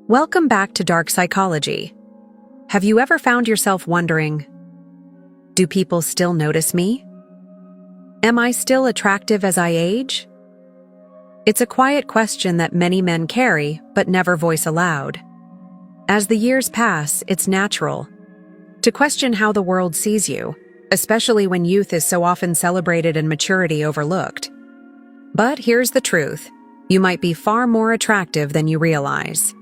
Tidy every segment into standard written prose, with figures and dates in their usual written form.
Welcome back to Dark Psychology. Have you ever found yourself wondering, do people still notice me? Am I still attractive as I age? It's a quiet question that many men carry but never voice aloud. As the years pass, it's natural to question how the world sees you, especially when youth is so often celebrated and maturity overlooked. But here's the truth: you might be far more attractive than you realize.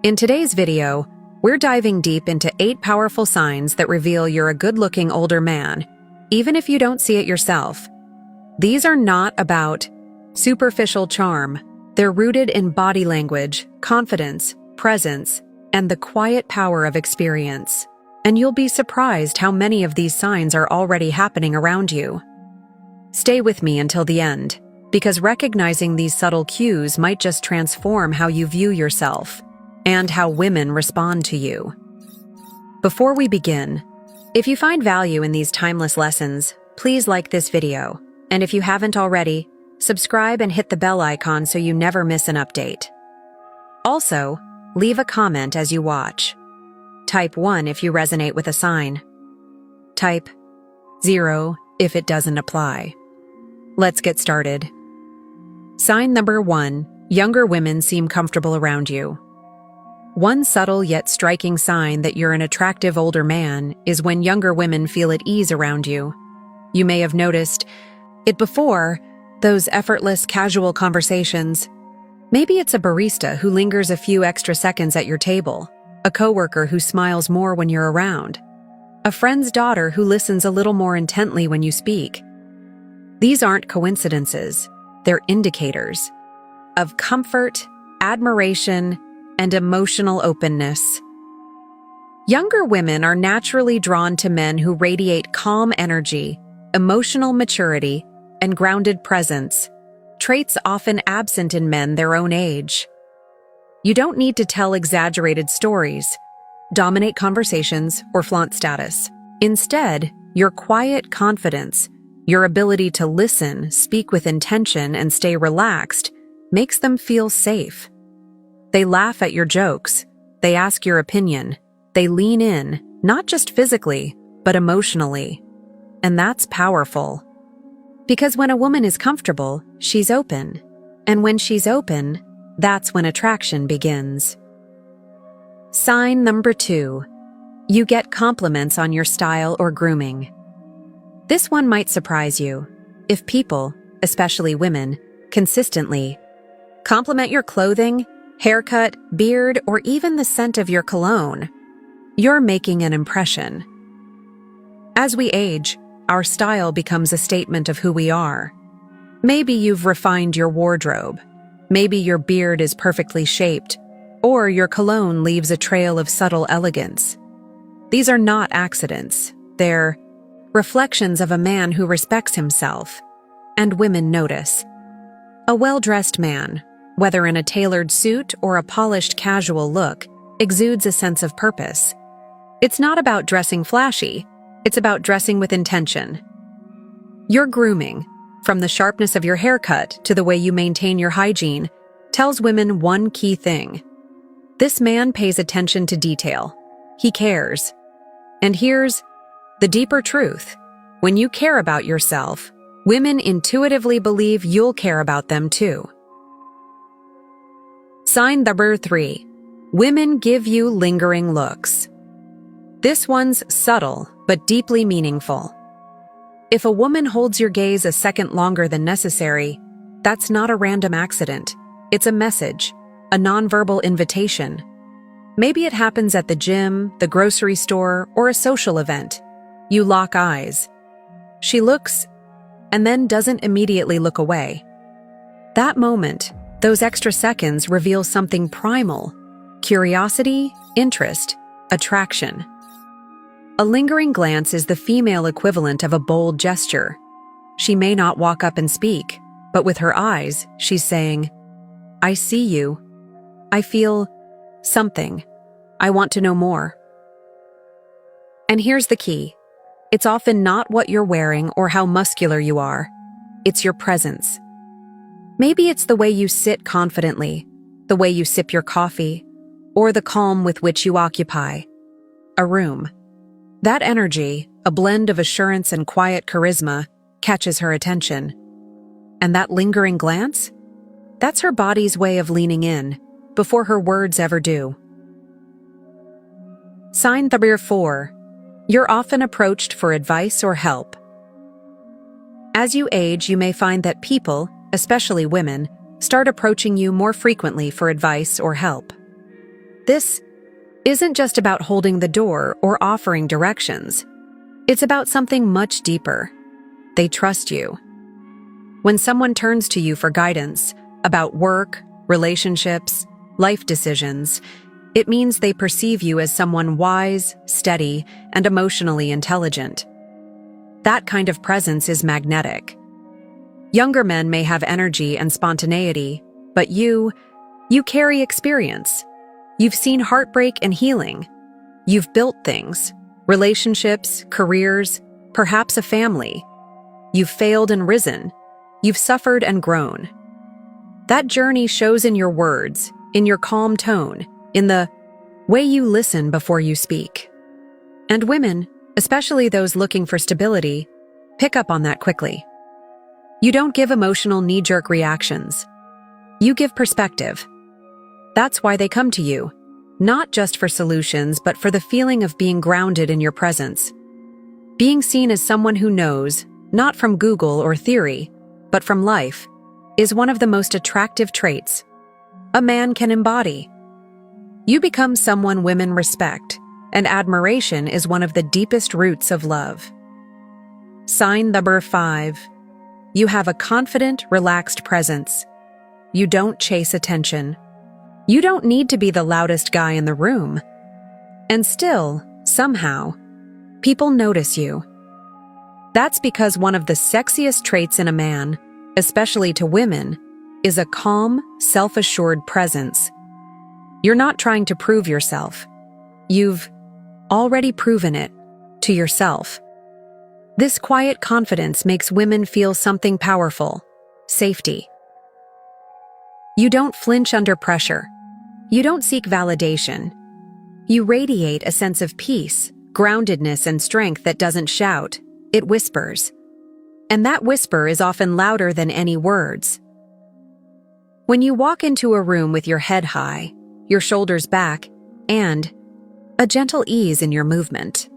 In today's video, we're diving deep into 8 powerful signs that reveal you're a good-looking older man, even if you don't see it yourself. These are not about superficial charm. They're rooted in body language, confidence, presence, and the quiet power of experience. And you'll be surprised how many of these signs are already happening around you. Stay with me until the end, because recognizing these subtle cues might just transform how you view yourself and how women respond to you. Before we begin, if you find value in these timeless lessons, please like this video. And if you haven't already, subscribe and hit the bell icon so you never miss an update. Also, leave a comment as you watch. Type 1 if you resonate with a sign. Type 0 if it doesn't apply. Let's get started. Sign number 1. Younger women seem comfortable around you. One subtle yet striking sign that you're an attractive older man is when younger women feel at ease around you. You may have noticed it before, those effortless, casual conversations. Maybe it's a barista who lingers a few extra seconds at your table, a coworker who smiles more when you're around, a friend's daughter who listens a little more intently when you speak. These aren't coincidences, they're indicators of comfort, admiration, and emotional openness. Younger women are naturally drawn to men who radiate calm energy, emotional maturity, and grounded presence, traits often absent in men their own age. You don't need to tell exaggerated stories, dominate conversations, or flaunt status. Instead, your quiet confidence, your ability to listen, speak with intention, and stay relaxed makes them feel safe. They laugh at your jokes, they ask your opinion, they lean in, not just physically, but emotionally. And that's powerful. Because when a woman is comfortable, she's open. And when she's open, that's when attraction begins. Sign number 2. You get compliments on your style or grooming. This one might surprise you. If people, especially women, consistently compliment your clothing, haircut, beard, or even the scent of your cologne, you're making an impression. As we age, our style becomes a statement of who we are. Maybe you've refined your wardrobe. Maybe your beard is perfectly shaped, or your cologne leaves a trail of subtle elegance. These are not accidents. They're reflections of a man who respects himself, and women notice. A well-dressed man, whether in a tailored suit or a polished casual look, exudes a sense of purpose. It's not about dressing flashy, it's about dressing with intention. Your grooming, from the sharpness of your haircut to the way you maintain your hygiene, tells women one key thing. This man pays attention to detail. He cares. And here's the deeper truth. When you care about yourself, women intuitively believe you'll care about them too. Sign number 3. Women give you lingering looks. This one's subtle, but deeply meaningful. If a woman holds your gaze a second longer than necessary, that's not a random accident. It's a message, a nonverbal invitation. Maybe it happens at the gym, the grocery store, or a social event. You lock eyes. She looks, and then doesn't immediately look away. That moment, those extra seconds reveal something primal: curiosity, interest, attraction. A lingering glance is the female equivalent of a bold gesture. She may not walk up and speak, but with her eyes, she's saying, "I see you. I feel something. I want to know more." And here's the key. It's often not what you're wearing or how muscular you are. It's your presence. Maybe it's the way you sit confidently, the way you sip your coffee, or the calm with which you occupy a room. That energy, a blend of assurance and quiet charisma, catches her attention. And that lingering glance? That's her body's way of leaning in, before her words ever do. Sign number 4. You're often approached for advice or help. As you age, you may find that people, especially women, start approaching you more frequently for advice or help. This isn't just about holding the door or offering directions. It's about something much deeper. They trust you. When someone turns to you for guidance about work, relationships, life decisions, it means they perceive you as someone wise, steady, and emotionally intelligent. That kind of presence is magnetic. Younger men may have energy and spontaneity, but you carry experience. You've seen heartbreak and healing. You've built things, relationships, careers, perhaps a family. You've failed and risen. You've suffered and grown. That journey shows in your words, in your calm tone, in the way you listen before you speak. And women, especially those looking for stability, pick up on that quickly. You don't give emotional knee-jerk reactions. You give perspective. That's why they come to you, not just for solutions, but for the feeling of being grounded in your presence. Being seen as someone who knows, not from Google or theory, but from life, is one of the most attractive traits a man can embody. You become someone women respect, and admiration is one of the deepest roots of love. Sign number 5. You have a confident, relaxed presence. You don't chase attention. You don't need to be the loudest guy in the room. And still, somehow, people notice you. That's because one of the sexiest traits in a man, especially to women, is a calm, self-assured presence. You're not trying to prove yourself. You've already proven it to yourself. This quiet confidence makes women feel something powerful: safety. You don't flinch under pressure. You don't seek validation. You radiate a sense of peace, groundedness, and strength that doesn't shout, it whispers. And that whisper is often louder than any words. When you walk into a room with your head high, your shoulders back, and a gentle ease in your movement,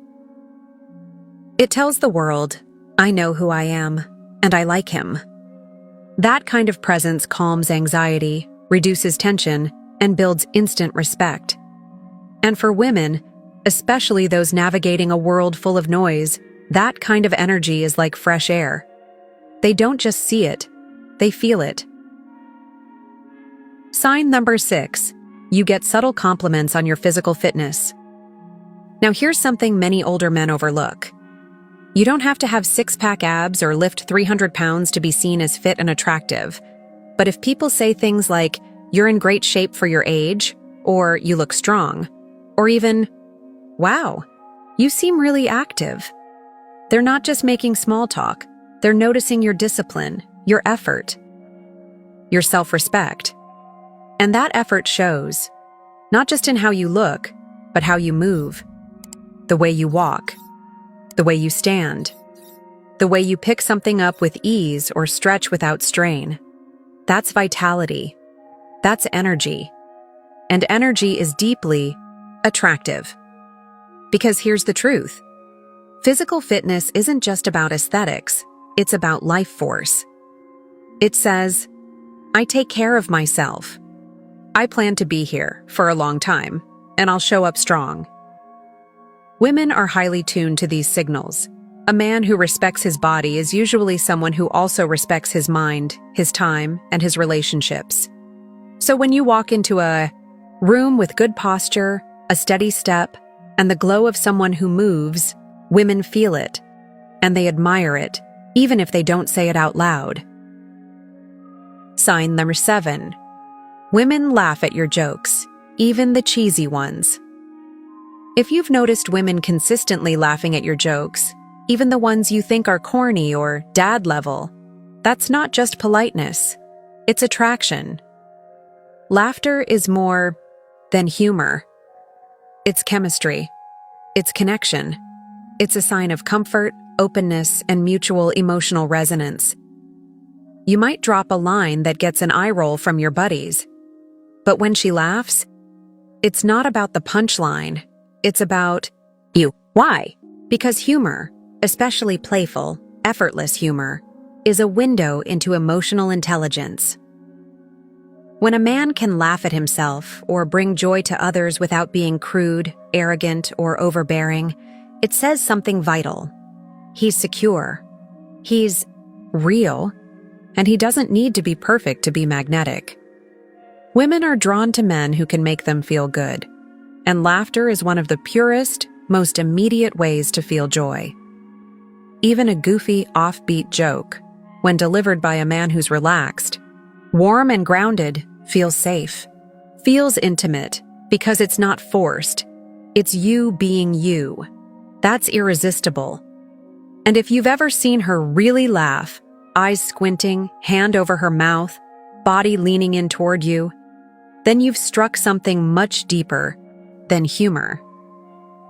it tells the world, I know who I am, and I like him. That kind of presence calms anxiety, reduces tension, and builds instant respect. And for women, especially those navigating a world full of noise, that kind of energy is like fresh air. They don't just see it, they feel it. Sign number 6. You get subtle compliments on your physical fitness. Now here's something many older men overlook. You don't have to have six-pack abs or lift 300 pounds to be seen as fit and attractive. But if people say things like, you're in great shape for your age, or you look strong, or even, wow, you seem really active, they're not just making small talk, they're noticing your discipline, your effort, your self-respect. And that effort shows, not just in how you look, but how you move, the way you walk, the way you stand, the way you pick something up with ease or stretch without strain. That's vitality. That's energy. And energy is deeply attractive. Because here's the truth. Physical fitness isn't just about aesthetics, it's about life force. It says, I take care of myself. I plan to be here for a long time, and I'll show up strong. Women are highly tuned to these signals. A man who respects his body is usually someone who also respects his mind, his time, and his relationships. So when you walk into a room with good posture, a steady step, and the glow of someone who moves, women feel it, and they admire it, even if they don't say it out loud. Sign number 7. Women laugh at your jokes, even the cheesy ones. If you've noticed women consistently laughing at your jokes, even the ones you think are corny or dad level, that's not just politeness, it's attraction. Laughter is more than humor. It's chemistry. It's connection. It's a sign of comfort, openness, and mutual emotional resonance. You might drop a line that gets an eye roll from your buddies, but when she laughs, it's not about the punchline. It's about you. Why? Because humor, especially playful, effortless humor, is a window into emotional intelligence. When a man can laugh at himself or bring joy to others without being crude, arrogant, or overbearing, it says something vital. He's secure. He's real. And he doesn't need to be perfect to be magnetic. Women are drawn to men who can make them feel good. And laughter is one of the purest, most immediate ways to feel joy. Even a goofy, offbeat joke, when delivered by a man who's relaxed, warm and grounded, feels safe, feels intimate, because it's not forced. It's you being you. That's irresistible. And if you've ever seen her really laugh, eyes squinting, hand over her mouth, body leaning in toward you, then you've struck something much deeper than humor.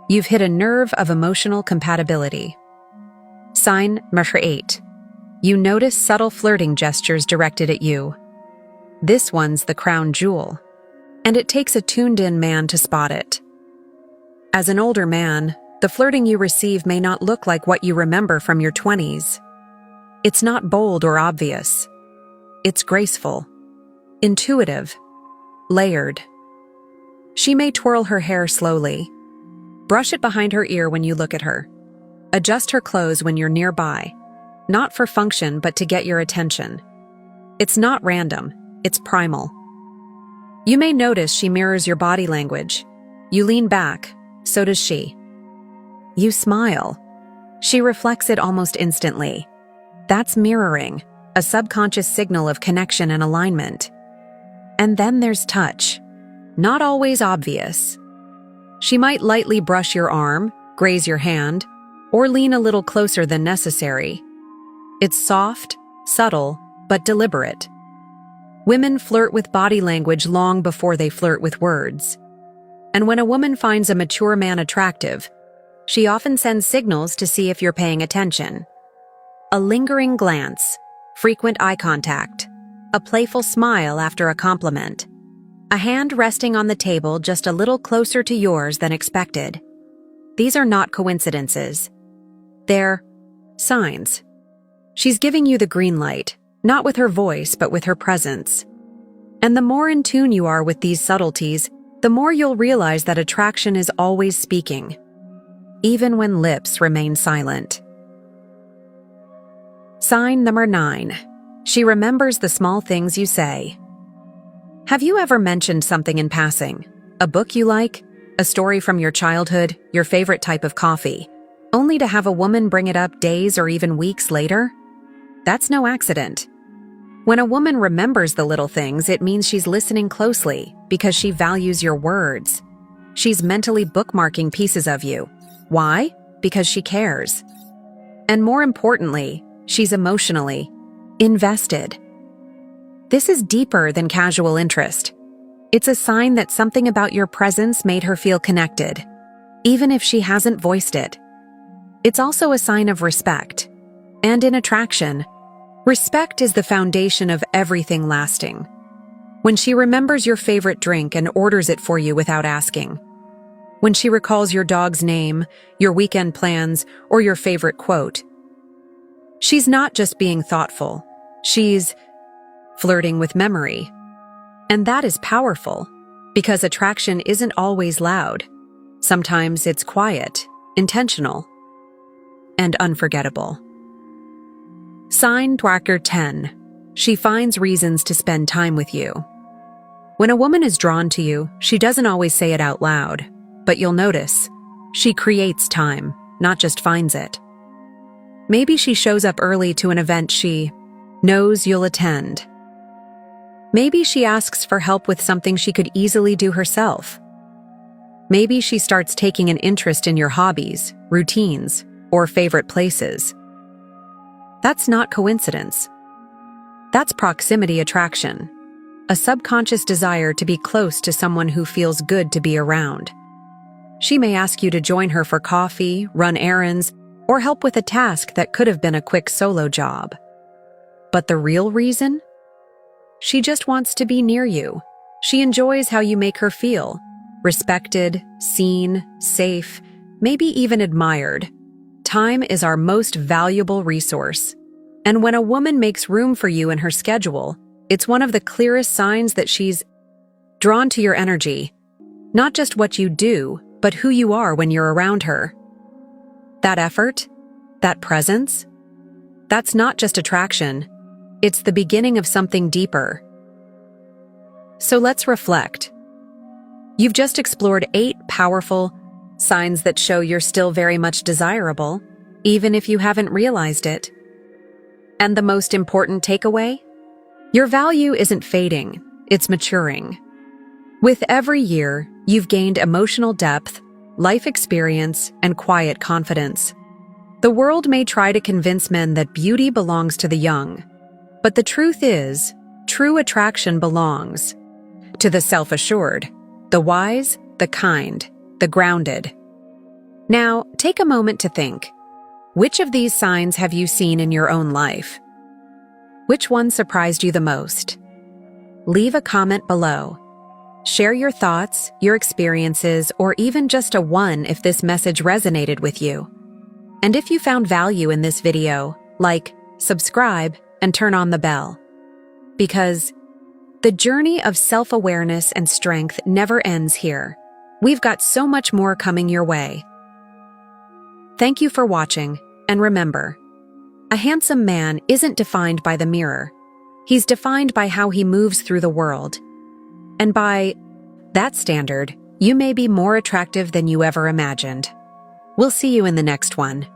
You've hit a nerve of emotional compatibility. Sign number 8. You notice subtle flirting gestures directed at you. This one's the crown jewel, and it takes a tuned-in man to spot it. As an older man, the flirting you receive may not look like what you remember from your 20s. It's not bold or obvious. It's graceful, intuitive, layered. She may twirl her hair slowly, brush it behind her ear when you look at her, adjust her clothes when you're nearby, not for function but to get your attention. It's not random, it's primal. You may notice she mirrors your body language. You lean back, so does she. You smile. She reflects it almost instantly. That's mirroring, a subconscious signal of connection and alignment. And then there's touch. Not always obvious. She might lightly brush your arm, graze your hand, or lean a little closer than necessary. It's soft, subtle, but deliberate. Women flirt with body language long before they flirt with words. And when a woman finds a mature man attractive, she often sends signals to see if you're paying attention. A lingering glance, frequent eye contact, a playful smile after a compliment, a hand resting on the table just a little closer to yours than expected. These are not coincidences. They're signs. She's giving you the green light, not with her voice but with her presence. And the more in tune you are with these subtleties, the more you'll realize that attraction is always speaking, even when lips remain silent. Sign number 9. She remembers the small things you say. Have you ever mentioned something in passing? A book you like? A story from your childhood? Your favorite type of coffee? Only to have a woman bring it up days or even weeks later? That's no accident. When a woman remembers the little things, it means she's listening closely because she values your words. She's mentally bookmarking pieces of you. Why? Because she cares. And more importantly, she's emotionally invested. This is deeper than casual interest. It's a sign that something about your presence made her feel connected, even if she hasn't voiced it. It's also a sign of respect. And in attraction, respect is the foundation of everything lasting. When she remembers your favorite drink and orders it for you without asking. When she recalls your dog's name, your weekend plans, or your favorite quote. She's not just being thoughtful. She's flirting with memory. And that is powerful, because attraction isn't always loud. Sometimes it's quiet, intentional, and unforgettable. Sign Dwacker 10. She finds reasons to spend time with you. When a woman is drawn to you, she doesn't always say it out loud, but you'll notice, she creates time, not just finds it. Maybe she shows up early to an event she knows you'll attend. Maybe she asks for help with something she could easily do herself. Maybe she starts taking an interest in your hobbies, routines, or favorite places. That's not coincidence. That's proximity attraction. a subconscious desire to be close to someone who feels good to be around. She may ask you to join her for coffee, run errands, or help with a task that could have been a quick solo job. But the real reason? She just wants to be near you. She enjoys how you make her feel, respected, seen, safe, maybe even admired. Time is our most valuable resource. And when a woman makes room for you in her schedule, it's one of the clearest signs that she's drawn to your energy. Not just what you do, but who you are when you're around her. That effort, that presence, that's not just attraction. It's the beginning of something deeper. So let's reflect. You've just explored 8 powerful signs that show you're still very much desirable, even if you haven't realized it. And the most important takeaway? Your value isn't fading, it's maturing. With every year, you've gained emotional depth, life experience, and quiet confidence. The world may try to convince men that beauty belongs to the young, but the truth is, true attraction belongs to the self-assured, the wise, the kind, the grounded. Now, take a moment to think. Which of these signs have you seen in your own life? Which one surprised you the most? Leave a comment below. Share your thoughts, your experiences, or even just a 1 if this message resonated with you. And if you found value in this video, like, subscribe, and turn on the bell. Because the journey of self-awareness and strength never ends here. We've got so much more coming your way. Thank you for watching, and remember, a handsome man isn't defined by the mirror. He's defined by how he moves through the world. And by that standard, you may be more attractive than you ever imagined. We'll see you in the next one.